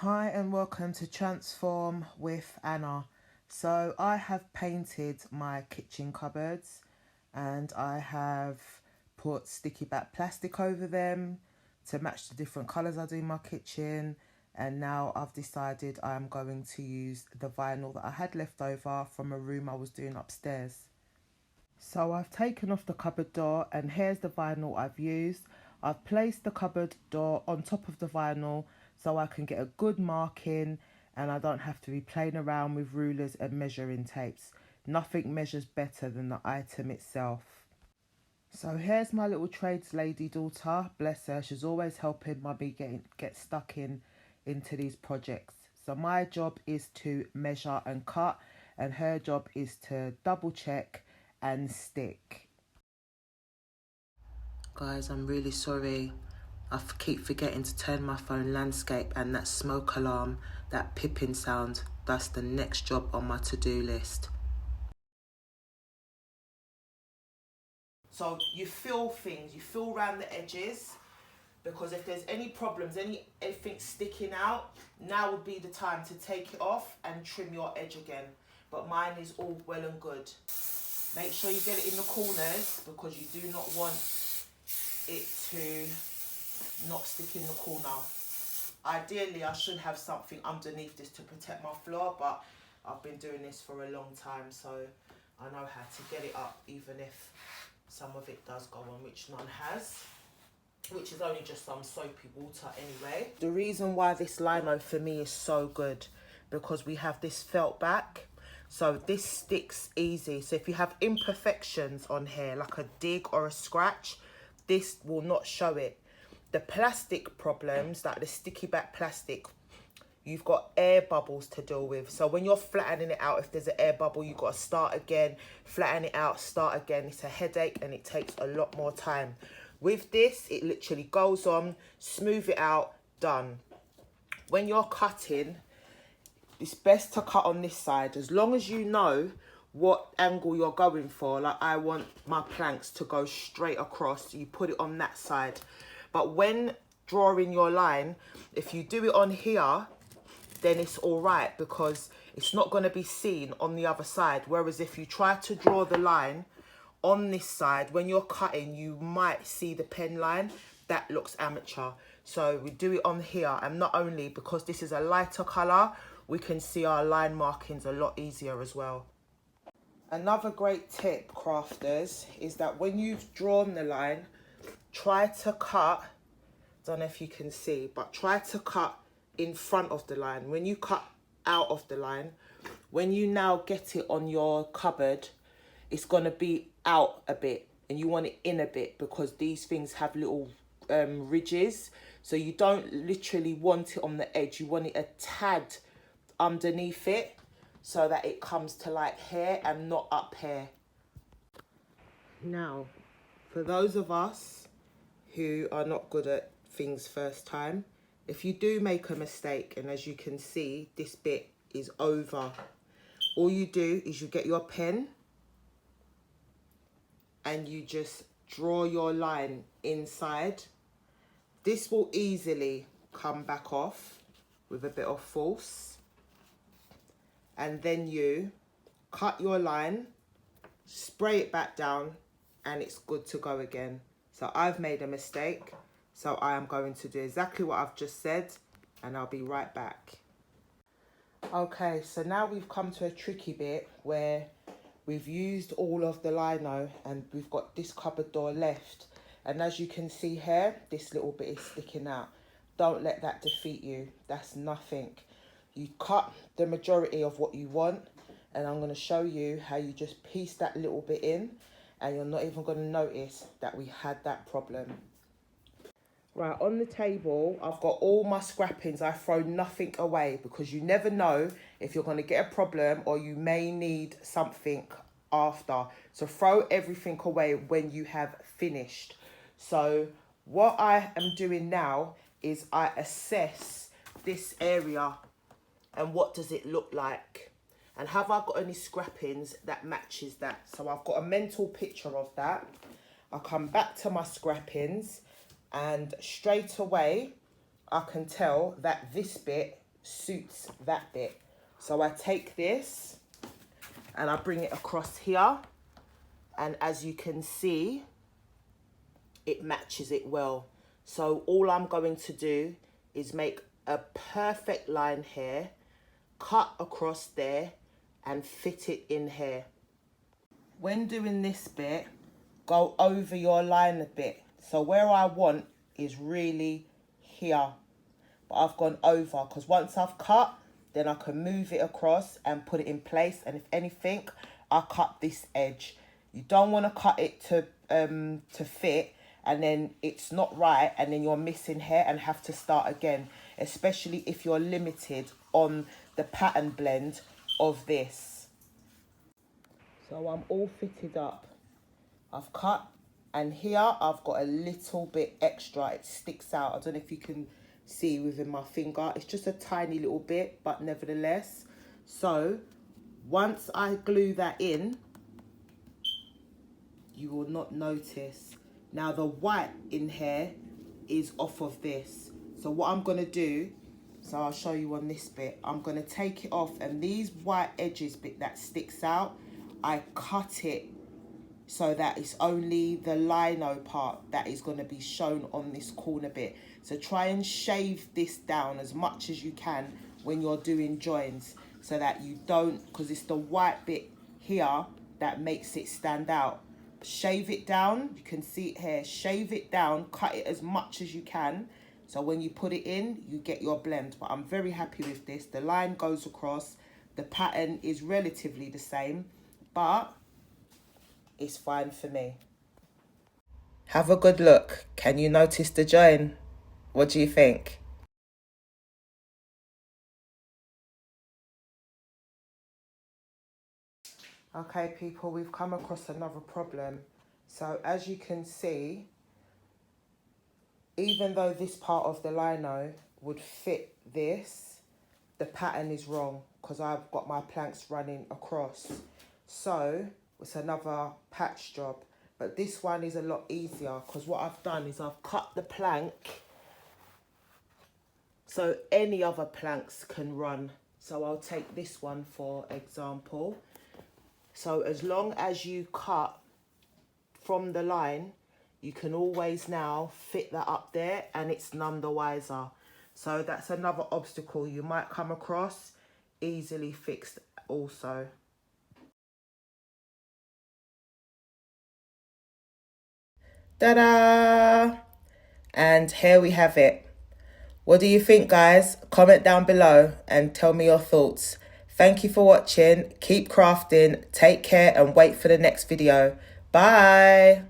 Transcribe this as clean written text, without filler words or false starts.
Hi and welcome to Transform with Anna. So I have painted my kitchen cupboards and I have put sticky back plastic over them to match the different colours I do in my kitchen, and now I've decided I'm going to use the vinyl that I had left over from a room I was doing upstairs. So I've taken off the cupboard door and here's the vinyl I've used. I've placed the cupboard door on top of the vinyl so I can get a good marking and I don't have to be playing around with rulers and measuring tapes. Nothing measures better than the item itself. So here's my little trades lady daughter, bless her, she's always helping mummy get stuck into these projects. So my job is to measure and cut and her job is to double check and stick. Guys, I'm really sorry. I keep forgetting to turn my phone landscape and that smoke alarm, that pipping sound, that's the next job on my to-do list. So you feel things, you feel around the edges, because if there's any problems, anything sticking out, now would be the time to take it off and trim your edge again. But mine is all well and good. Make sure you get it in the corners because you do not want it to not stick in the corner. Ideally, I should have something underneath this to protect my floor, but I've been doing this for a long time, so I know how to get it up, even if some of it does go on, which none has, which is only just some soapy water anyway. The reason why this lino for me is so good, because we have this felt back, so this sticks easy. So if you have imperfections on here, like a dig or a scratch, this will not show it. The plastic problems, like the sticky back plastic, you've got air bubbles to deal with. So when you're flattening it out, if there's an air bubble, you've got to start again, flatten it out, start again. It's a headache and it takes a lot more time. With this, it literally goes on, smooth it out, done. When you're cutting, it's best to cut on this side, as long as you know what angle you're going for. Like I want my planks to go straight across, you put it on that side. But when drawing your line, if you do it on here, then it's all right because it's not going to be seen on the other side. Whereas if you try to draw the line on this side, when you're cutting, you might see the pen line. That looks amateur. So we do it on here, and not only because this is a lighter colour, we can see our line markings a lot easier as well. Another great tip, crafters, is that when you've drawn the line, try to cut, don't know if you can see, but try to cut in front of the line. When you cut out of the line, when you now get it on your cupboard, it's going to be out a bit and you want it in a bit, because these things have little ridges. So you don't literally want it on the edge, you want it a tad underneath it so that it comes to like here and not up here. Now, for those of us who are not good at things first time, if you do make a mistake, and as you can see, this bit is over, all you do is you get your pen and you just draw your line inside. This will easily come back off with a bit of force. And then you cut your line, spray it back down, and it's good to go again. So I've made a mistake, so I am going to do exactly what I've just said, and I'll be right back. Okay, so now we've come to a tricky bit where we've used all of the lino and we've got this cupboard door left. And as you can see here, this little bit is sticking out. Don't let that defeat you. That's nothing. You cut the majority of what you want, and I'm going to show you how you just piece that little bit in, and you're not even going to notice that we had that problem. Right, on the table, I've got all my scrappings. I throw nothing away because you never know if you're going to get a problem or you may need something after. So throw everything away when you have finished. So what I am doing now is I assess this area and what does it look like? And have I got any scrappings that matches that? So I've got a mental picture of that. I come back to my scrappings and straight away I can tell that this bit suits that bit. So I take this and I bring it across here, and as you can see, it matches it well. So all I'm going to do is make a perfect line here, cut across there and fit it in here. When doing this bit, go over your line a bit. So where I want is really here, but I've gone over, because once I've cut, then I can move it across and put it in place. And if anything, I cut this edge. You don't want to cut it to fit, and then it's not right, and then you're missing hair and have to start again, especially if you're limited on the pattern blend of this. So I'm all fitted up. I've cut, and here I've got a little bit extra. It sticks out. I don't know if you can see within my finger. It's just a tiny little bit, but nevertheless. So once I glue that in, you will not notice. Now the white in here is off of this. So what I'm going to do, so I'll show you on this bit, I'm going to take it off, and these white edges bit that sticks out, I cut it so that it's only the lino part that is going to be shown on this corner bit. So try and shave this down as much as you can when you're doing joins, so that you don't, because it's the white bit here that makes it stand out. Shave it down, you can see it here, shave it down, cut it as much as you can, so when you put it in, you get your blend. But I'm very happy with this. The line goes across, the pattern is relatively the same, but it's fine for me. Have a good look. Can you notice the join? What do you think? Okay, people, we've come across another problem. So as you can see, even though this part of the lino would fit this, the pattern is wrong because I've got my planks running across. So it's another patch job. But this one is a lot easier because what I've done is I've cut the plank so any other planks can run. So I'll take this one for example. So as long as you cut from the line, you can always now fit that up there and it's none the wiser. So that's another obstacle you might come across, easily fixed also. Ta-da! And here we have it. What do you think, guys? Comment down below and tell me your thoughts. Thank you for watching. Keep crafting. Take care and wait for the next video. Bye.